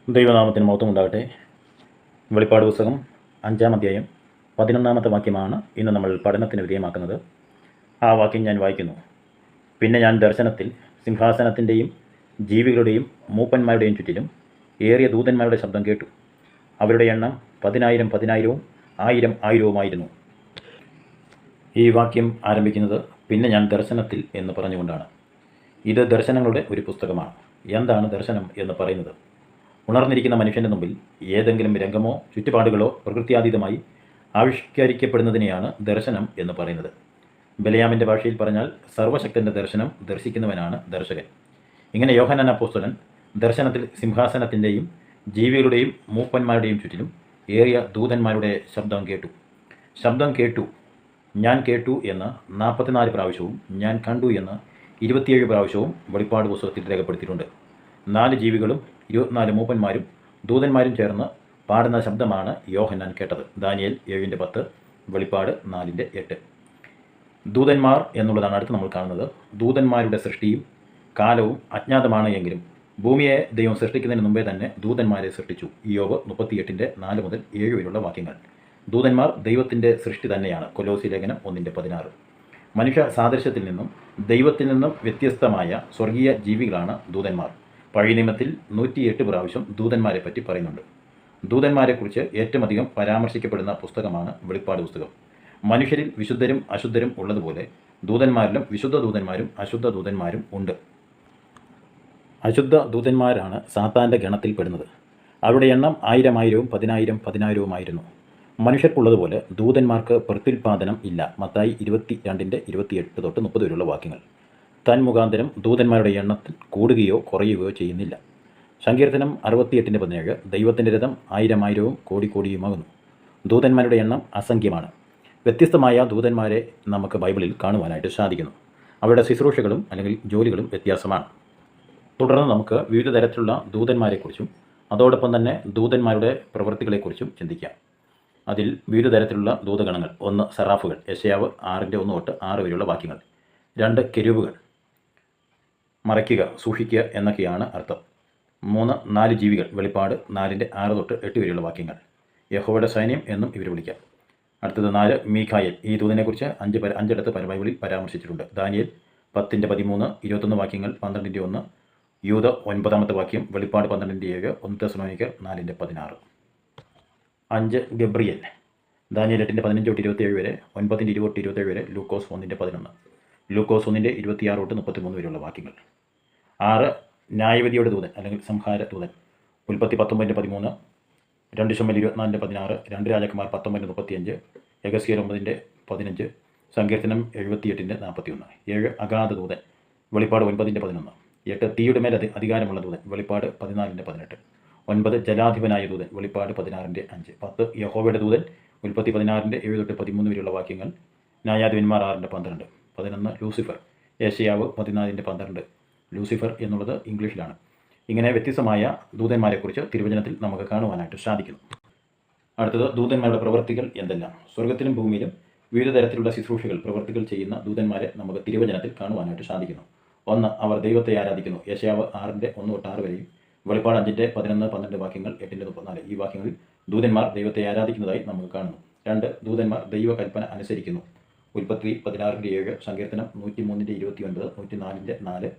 ദൈവനാമത്തിന് മഹത്വം ഉണ്ടാകട്ടെ. വെളിപ്പാട് പുസ്തകം 5-ാം അധ്യായം 11-ാമത്തെ വാക്യമാണ് ഇന്ന് നമ്മൾ പഠനത്തിന് വിധേയമാക്കുന്നത്. ആ വാക്യം ഞാൻ വായിക്കുന്നു. പിന്നെ ഞാൻ ദർശനത്തിൽ സിംഹാസനത്തിൻ്റെയും ജീവികളുടെയും മൂപ്പന്മാരുടെയും ചുറ്റിലും ഏറിയ ദൂതന്മാരുടെ ശബ്ദം കേട്ടു. അവരുടെ എണ്ണം 10,000 10,000-ഉം 1000 1000-ഉമായിരുന്നു. ഈ വാക്യം ആരംഭിക്കുന്നത് പിന്നെ ഞാൻ ദർശനത്തിൽ എന്ന് പറഞ്ഞുകൊണ്ടാണ്. ഇത് ദർശനങ്ങളുടെ ഒരു പുസ്തകമാണ്. എന്താണ് ദർശനം എന്ന് പറയുന്നത്? ഉണർന്നിരിക്കുന്ന മനുഷ്യൻ്റെ മുമ്പിൽ ഏതെങ്കിലും രംഗമോ ചുറ്റുപാടുകളോ പ്രകൃത്യാതീതമായി ആവിഷ്കരിക്കപ്പെടുന്നതിനെയാണ് ദർശനം എന്ന് പറയുന്നത്. ബലയാമിൻ്റെ ഭാഷയിൽ പറഞ്ഞാൽ സർവശക്തൻ്റെ ദർശനം ദർശിക്കുന്നവനാണ് ദർശകൻ. ഇങ്ങനെ യോഹന്നാൻ അപ്പോസ്തലൻ ദർശനത്തിൽ സിംഹാസനത്തിൻ്റെയും ജീവികളുടെയും മൂപ്പന്മാരുടെയും ചുറ്റിലും ഏറിയ ദൂതന്മാരുടെ ശബ്ദം കേട്ടു, ഞാൻ കേട്ടു എന്ന് 44 പ്രാവശ്യവും ഞാൻ കണ്ടു എന്ന് 27 പ്രാവശ്യവും വെളിപ്പാട് പുസ്തകത്തിൽ രേഖപ്പെടുത്തിയിട്ടുണ്ട്. 4 ജീവികളും 24 മൂപ്പന്മാരും ദൂതന്മാരും ചേർന്ന് പാടുന്ന ശബ്ദമാണ് യോഹന്നാൻ കേട്ടത്. ദാനിയേൽ 7:10, വെളിപ്പാട് 4:8. ദൂതന്മാർ എന്നുള്ളതാണ് അടുത്ത് നമ്മൾ കാണുന്നത്. ദൂതന്മാരുടെ സൃഷ്ടിയും കാലവും അജ്ഞാതമാണ് എങ്കിലും ഭൂമിയെ ദൈവം സൃഷ്ടിക്കുന്നതിന് മുമ്പേ തന്നെ ദൂതന്മാരെ സൃഷ്ടിച്ചു. ഇയ്യോബ് 38:4 മുതൽ 7 വരെയുള്ള വാക്യങ്ങൾ. ദൂതന്മാർ ദൈവത്തിൻ്റെ സൃഷ്ടി തന്നെയാണ്. കൊലോസി ലേഖനം 1:16. മനുഷ്യ സാദൃശ്യത്തിൽ നിന്നും ദൈവത്തിൽ നിന്നും വ്യത്യസ്തമായ സ്വർഗീയ ജീവികളാണ് ദൂതന്മാർ. പഴയ നിയമത്തിൽ 108 പ്രാവശ്യം ദൂതന്മാരെ പറ്റി പറയുന്നുണ്ട്. ദൂതന്മാരെക്കുറിച്ച് ഏറ്റവും അധികം പരാമർശിക്കപ്പെടുന്ന പുസ്തകമാണ് വെളിപ്പാട് പുസ്തകം. മനുഷ്യരിൽ വിശുദ്ധരും അശുദ്ധരും ഉള്ളതുപോലെ ദൂതന്മാരിലും വിശുദ്ധ ദൂതന്മാരും അശുദ്ധ ദൂതന്മാരും ഉണ്ട്. അശുദ്ധ ദൂതന്മാരാണ് സാത്താൻ്റെ ഗണത്തിൽപ്പെടുന്നത്. അവരുടെ എണ്ണം 1000 1000-ഉം 10,000 10,000-ഉമായിരുന്നു. മനുഷ്യർക്കുള്ളതുപോലെ ദൂതന്മാർക്ക് പ്രത്യുൽപാദനം ഇല്ല. മത്തായി 22:28 തൊട്ട് 30 വരെയുള്ള വാക്യങ്ങൾ. തന്മുഖാന്തരം ദൂതന്മാരുടെ എണ്ണത്തിൽ കൂടുകയോ കുറയുകയോ ചെയ്യുന്നില്ല. സങ്കീർത്തനം 68:17 ദൈവത്തിൻ്റെ രഥം 1000 1000-ഉം കോടി കോടിയുമാകുന്നു. ദൂതന്മാരുടെ എണ്ണം അസംഖ്യമാണ്. വ്യത്യസ്തമായ ദൂതന്മാരെ നമുക്ക് ബൈബിളിൽ കാണുവാനായിട്ട് സാധിക്കുന്നു. അവരുടെ ശുശ്രൂഷകളും അല്ലെങ്കിൽ ജോലികളും വ്യത്യാസമാണ്. തുടർന്ന് നമുക്ക് വിവിധ തരത്തിലുള്ള ദൂതന്മാരെക്കുറിച്ചും അതോടൊപ്പം തന്നെ ദൂതന്മാരുടെ പ്രവൃത്തികളെക്കുറിച്ചും ചിന്തിക്കാം. അതിൽ വിവിധ തരത്തിലുള്ള ദൂതഗണങ്ങൾ. 1 സെറാഫുകൾ, യെശയ്യാവ് 6:1 തൊട്ട് 6 വരെയുള്ള വാക്യങ്ങൾ. 2 കെരൂബുകൾ, മറയ്ക്കുക സൂക്ഷിക്കുക എന്നൊക്കെയാണ് അർത്ഥം. 3 4 ജീവികൾ, വെളിപ്പാട് 4:6 തൊട്ട് 8 വരെയുള്ള വാക്യങ്ങൾ. യഹോവയുടെ സൈന്യം എന്നും ഇവർ വിളിക്കാം. അടുത്തത് 4 മീഖായേൽ. ഈ ദൂതനെക്കുറിച്ച് 5 ബൈബിളിൽ പരാമർശിച്ചിട്ടുണ്ട്. ദാനിയേൽ 10:13 21 വാക്യങ്ങൾ, 12:1, യൂദ 9-ാമത്തെ വാക്യം, വെളിപ്പാട് 12:7, 1 തെസ്സലോനിക്കർ 4:16. 5 ഗബ്രിയേൽ. ദാനിയേൽ 8:15 തൊട്ട് 27 വരെ, 9:20 തൊട്ട് 27 വരെ, ലൂക്കോസ് 1:11, ലൂക്കോസ് 1:26 തൊട്ട് 33 വരെയുള്ള വാക്യങ്ങൾ. 6 ന്യായവിധിയുടെ ദൂതൻ അല്ലെങ്കിൽ സംഹാര ദൂതൻ. ഉൽപ്പത്തി 19:13, 2 ശമൂവേൽ 24:16, 2 രാജാക്കന്മാർ 19:35, യെഹെസ്കേൽ 9:15, സങ്കീർത്തനം 78:41. 7 അഗാധ ദൂതൻ, വെളിപ്പാട് 9:11. 8 തീയുടെ മേൽ അധികാരമുള്ള ദൂതൻ, വെളിപ്പാട് 14:18. 9 ജലാധിപനായ ദൂതൻ, വെളിപ്പാട് 16:5. 10 യഹോവയുടെ ദൂതൻ, ഉൽപ്പത്തി 16:7 തൊട്ട് 13 വരെയുള്ള വാക്യങ്ങൾ. ന്യായാധിപന്മാർ 6:12. 11 ലൂസിഫർ, യെശയ്യാവ് 14:12. ലൂസിഫർ എന്നുള്ളത് ഇംഗ്ലീഷിലാണ്. ഇങ്ങനെ വ്യത്യസ്തമായ ദൂതന്മാരെക്കുറിച്ച് തിരുവചനത്തിൽ നമുക്ക് കാണുവാനായിട്ട് സാധിക്കുന്നു. അടുത്തത് ദൂതന്മാരുടെ പ്രവൃത്തികൾ എന്തെല്ലാം. സ്വർഗത്തിലും ഭൂമിയിലും വിവിധ തരത്തിലുള്ള ശുശ്രൂഷകൾ പ്രവൃത്തികൾ ചെയ്യുന്ന ദൂതന്മാരെ നമുക്ക് തിരുവചനത്തിൽ കാണുവാനായിട്ട് സാധിക്കുന്നു. 1 അവർ ദൈവത്തെ ആരാധിക്കുന്നു. യെശയ്യാവ് 6:1 തൊട്ട് 6 വരെയും, വെളിപ്പാട് 5:11 12 വാക്യങ്ങൾ, 8:34. ഈ വാക്യങ്ങളിൽ ദൂതന്മാർ ദൈവത്തെ ആരാധിക്കുന്നതായി നമുക്ക് കാണുന്നു. 2 ദൂതന്മാർ ദൈവകൽപ്പന അനുസരിക്കുന്നു. ഉൽപ്പത്തി 16:7, സങ്കീർത്തനം 103:29, 104:4,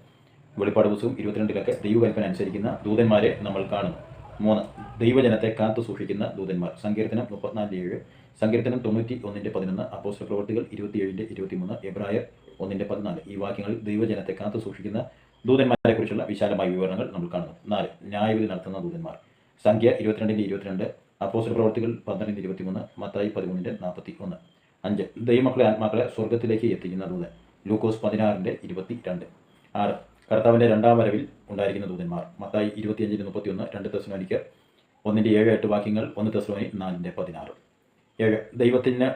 വെളിപ്പാട് പുസ്തകം 22-ലൊക്കെ ദൈവകൽപ്പന അനുസരിക്കുന്ന ദൂതന്മാരെ നമ്മൾ കാണുന്നു. 3 ദൈവജനത്തെ കാത്തു സൂക്ഷിക്കുന്ന ദൂതന്മാർ. സങ്കീർത്തനം 34:7, സങ്കീർത്തനം 91:11, അപ്പോസ്തല പ്രവൃത്തികൾ 27:23, എബ്രായർ 1:14. ഈ വാക്യങ്ങളിൽ ദൈവജനത്തെ കാത്തു സൂക്ഷിക്കുന്ന ദൂതന്മാരെക്കുറിച്ചുള്ള വിശാലമായ വിവരണങ്ങൾ നമ്മൾ കാണുന്നു. 4 ന്യായവിധി നടത്തുന്ന ദൂതന്മാർ. സംഖ്യ 22:22, അപ്പോസ്തല പ്രവൃത്തികൾ 12:23, മത്തായി 13:41. 5 ദൈവമക്കളെ ആത്മാക്കളെ സ്വർഗത്തിലേക്ക് എത്തിക്കുന്ന ദൂതൻ. ലൂക്കോസ് 16:22. 6 കർത്താവിൻ്റെ 2ാം വരവിൽ ഉണ്ടായിരിക്കുന്ന ദൂതന്മാർ. മത്തായി 25:31, 2 തെസ്സലോനിക്കർ 1:7-8 വാക്യങ്ങൾ, 1 തെസ്സലോനി 4:16. 7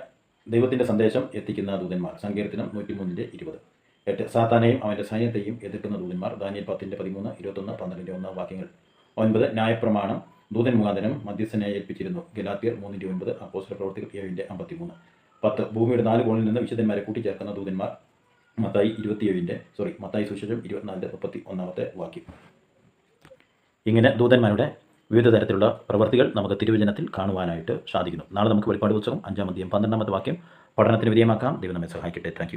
ദൈവത്തിൻ്റെ സന്ദേശം എത്തിക്കുന്ന ദൂതന്മാർ. സങ്കീർത്തനം 103:20. 8 സാത്താനെയും അവൻ്റെ സൈന്യത്തെയും എതിർക്കുന്ന ദൂതന്മാർ. ദാനിയേൽ 10:13, 21, 12:1 വാക്യങ്ങൾ. 9 ന്യായപ്രമാണം ദൂതൻ മുഖാന്തരം മധ്യസ്ഥനെ ഏൽപ്പിച്ചിരുന്നു. ഗലാത്യർ 3:9, അപ്പോസ്തല പ്രവൃത്തികൾ 7:53. 10 ഭൂമിയുടെ 4 കോണിൽ നിന്ന് വിശുദ്ധന്മാരെ കൂട്ടിച്ചേർക്കുന്ന ദൂതന്മാർ. മത്തായി സുവിശേഷം 24:31 വാക്യം. ഇങ്ങനെ ദൂതന്മാരുടെ വിവിധ തരത്തിലുള്ള പ്രവൃത്തികൾ നമുക്ക് തിരുവചനത്തിൽ കാണുവാനായിട്ട് സാധിക്കുന്നു. നാളെ നമുക്ക് വെളിപ്പാട് പുസ്തകം 5-ാം അധ്യായം 12-ാമത്തെ വാക്യം പഠനത്തിന് വിധേയമാക്കാം. ദൈവം നമ്മെ സഹായിക്കട്ടെ. താങ്ക്